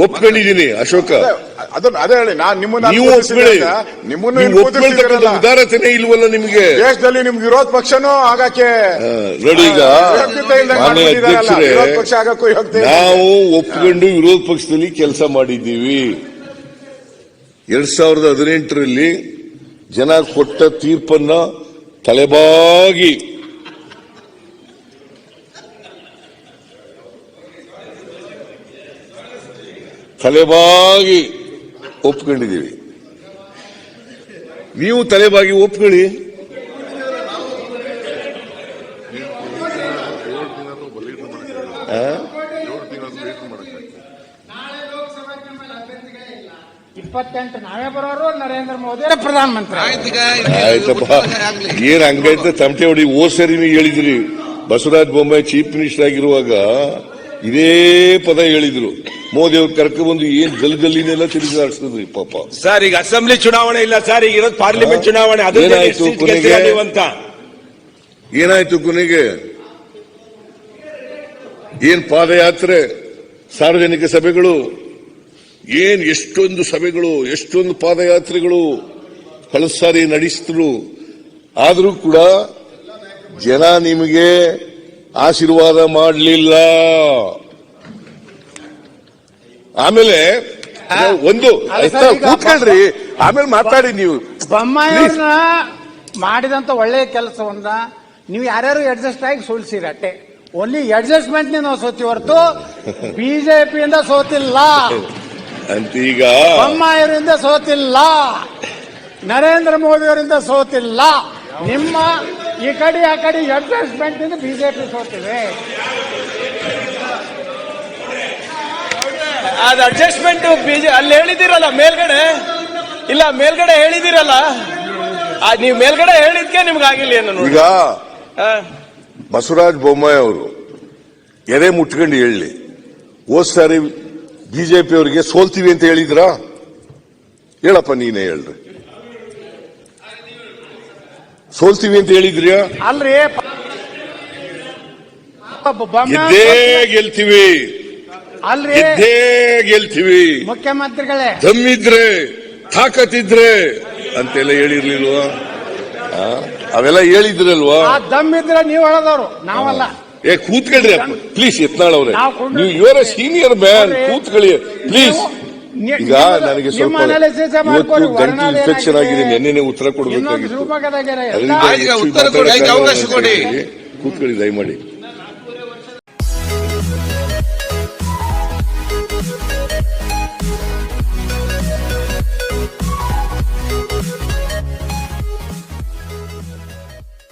ಒಪ್ಕೊಂಡಿದ್ದೀನಿ ಅಶೋಕ. ಅದೇ ಹೇಳಿ ನಾನು ನೀವು ಒಪ್ಕೊಳ್ತಕ್ಕಂಥ ಉದಾರತೆನೇ ಇಲ್ವಲ್ಲ ನಿಮಗೆ. ದೇಶದಲ್ಲಿ ನಿಮ್ಗೆ ವಿರೋಧ ಪಕ್ಷನೂ ಆಗಕ್ಕೆ ನೋಡಿ. ಈಗ ಮಾನ್ಯ ಅಧ್ಯಕ್ಷರೇ, ನಾವು ಒಪ್ಕೊಂಡು ವಿರೋಧ ಪಕ್ಷದಲ್ಲಿ ಕೆಲಸ ಮಾಡಿದ್ದೀವಿ. 2018ರಲ್ಲಿ ಜನ ಕೊಟ್ಟ ತೀರ್ಪನ್ನ ತಲೆಬಾಗಿ ಒಪ್ಕೊಂಡಿದ್ದೀವಿ. ನೀವು ತಲೆಬಾಗಿ ಒಪ್ಕೊಳ್ಳಿ. ನಾವೇ ಬರೋರು, ನರೇಂದ್ರ ಮೋದಿ ಪ್ರಧಾನಮಂತ್ರಿ. ಆಯ್ತಪ್ಪ, ಏನ್ ಹಂಗೈತೆ ತಮಟೆ ಹೊಡಿ. ಸರಿ ನೀವು ಹೇಳಿದ್ರಿ, ಬಸವರಾಜ ಬೊಮ್ಮಾಯಿ ಚೀಫ್ ಮಿನಿಸ್ಟರ್ ಆಗಿರುವಾಗ ಇದೇ ಪದ ಹೇಳಿದ್ರು. ಮೋದಿ ಅವ್ರು ಕರ್ಕೊಂಡ್ಬಂದು ಏನ್ ಗಲ್ಲಿನೆಲ್ಲ ತಿರುಗಾಡಿಸಿದ್ರಿ ಪಾಪ. ಸರ್, ಈಗ ಅಸೆಂಬ್ಲಿ ಚುನಾವಣೆ ಇಲ್ಲ ಸರ್, ಈಗ ಇರೋದು ಪಾರ್ಲಿಮೆಂಟ್ ಚುನಾವಣೆ. ಏನಾಯ್ತು ಕೊನೆಗೆ? ಏನ್ ಪಾದಯಾತ್ರೆ, ಸಾರ್ವಜನಿಕ ಸಭೆಗಳು, ಏನ್ ಎಷ್ಟೊಂದು ಸಭೆಗಳು, ಎಷ್ಟೊಂದು ಪಾದಯಾತ್ರೆಗಳು ಕಳೆದ ಸಾರಿ ನಡೆಸಿದ್ರು. ಆದರೂ ಕೂಡ ಜನ ನಿಮಗೆ ಆಶೀರ್ವಾದ ಮಾಡಲಿಲ್ಲ. ಆಮೇಲೆ ಒಂದು ಕೂತ್ಕೊಳ್ರಿ, ಆಮೇಲೆ ಮಾತಾಡಿ. ನೀವು ಬೊಮ್ಮಾಯಿಯವ್ರನ್ನ ಮಾಡಿದಂತ ಒಳ್ಳೆಯ ಕೆಲಸವನ್ನ ನೀವು ಯಾರ್ಯಾರು ಅಡ್ಜಸ್ಟ್ ಆಗಿ ಸೋಲಿಸಿರಿ ಅಟ್ಟೆ. ಓನ್ಲಿ ಅಡ್ಜಸ್ಟ್ಮೆಂಟ್ ನಾವು ಸೋತಿ ಹೊರತು ಬಿಜೆಪಿಯಿಂದ ಸೋತಿಲ್ಲ ಅಂತ. ಈಗ ಬೊಮ್ಮಾಯಿಯವರಿಂದ ಸೋತಿಲ್ಲ, ನರೇಂದ್ರ ಮೋದಿ ಅವರಿಂದ ಸೋತಿಲ್ಲ. ನಿಮ್ಮ ಈ ಕಡೆ ಆ ಕಡೆ ಅಡ್ಜಸ್ಟ್ಮೆಂಟ್ ಇಂದ ಬಿಜೆಪಿ ಸೋತಿವೆ. ಅದು ಅಡ್ಜಸ್ಟ್ಮೆಂಟ್ ಅಲ್ಲಿ ಹೇಳಿದಿರಲ್ಲ ಮೇಲ್ಗಡೆ. ಇಲ್ಲ, ಮೇಲ್ಗಡೆ ಹೇಳಿದಿರಲ್ಲ, ನೀವು ಮೇಲ್ಗಡೆ ಹೇಳಿದ್ಕೆ ನಿಮ್ಗೆ ಆಗಿಲ್ಲ ಏನು. ಈಗ ಬಸವರಾಜ ಬೊಮ್ಮಾಯಿ ಅವರು ಎದೆ ಮುಟ್ಕೊಂಡು ಹೇಳಿ, ಹೋದ್ ಸಾರಿ ಬಿಜೆಪಿ ಅವರಿಗೆ ಸೋಲ್ತೀವಿ ಅಂತ ಹೇಳಿದ್ರಾ? ಹೇಳಪ್ಪ, ನೀನೇ ಹೇಳ್ರಿ. ಸೋಲ್ತೀವಿ ಅಂತ ಹೇಳಿದ್ರಿಯಾ? ಅಲ್ರಿ, ಗೆದ್ದೇ ಗೆಲ್ತೀವಿ, ಅಲ್ರಿ ಗೆದ್ದೇ ಗೆಲ್ತೀವಿ, ಮುಖ್ಯಮಂತ್ರಿಗಳೇ ದಮ್ಮಿದ್ರೆ ತಾಕತ್ತಿದ್ರೆ ಅಂತೆಲ್ಲ ಹೇಳಿರ್ಲಿಲ್ವಾ? ಅವೆಲ್ಲ ಹೇಳಿದ್ರಲ್ವಾ? ದಮ್ಮಿದ್ರೆ ನೀವು ಹೇಳದವ್ರು, ನಾವಲ್ಲ. ಕೂತ್ಕೊಳ್ರಿ ಪ್ಲೀಸ್. ಯತ್ನಾಳ್ ಅವ್ರೆ, ನೀವು ಯುವರ್ ಸೀನಿಯರ್ ಮ್ಯಾನ್, ಕೂತ್ಕೊಳ್ಳಿ ಪ್ಲೀಸ್. ಈಗ ನನಗೆ ಸ್ವಲ್ಪ ಇವತ್ತು ಗಂಟು ಇನ್ಫೆಕ್ಷನ್ ಆಗಿದೆ, ನೆನ್ನೆ ಉತ್ತರ ಕೊಡಬೇಕಾಗಿತ್ತು. ಅವಕಾಶ ಕೊಡಿ. ಕೂತ್ಕೊಳ್ಳಿ ದಯಮಾಡಿ.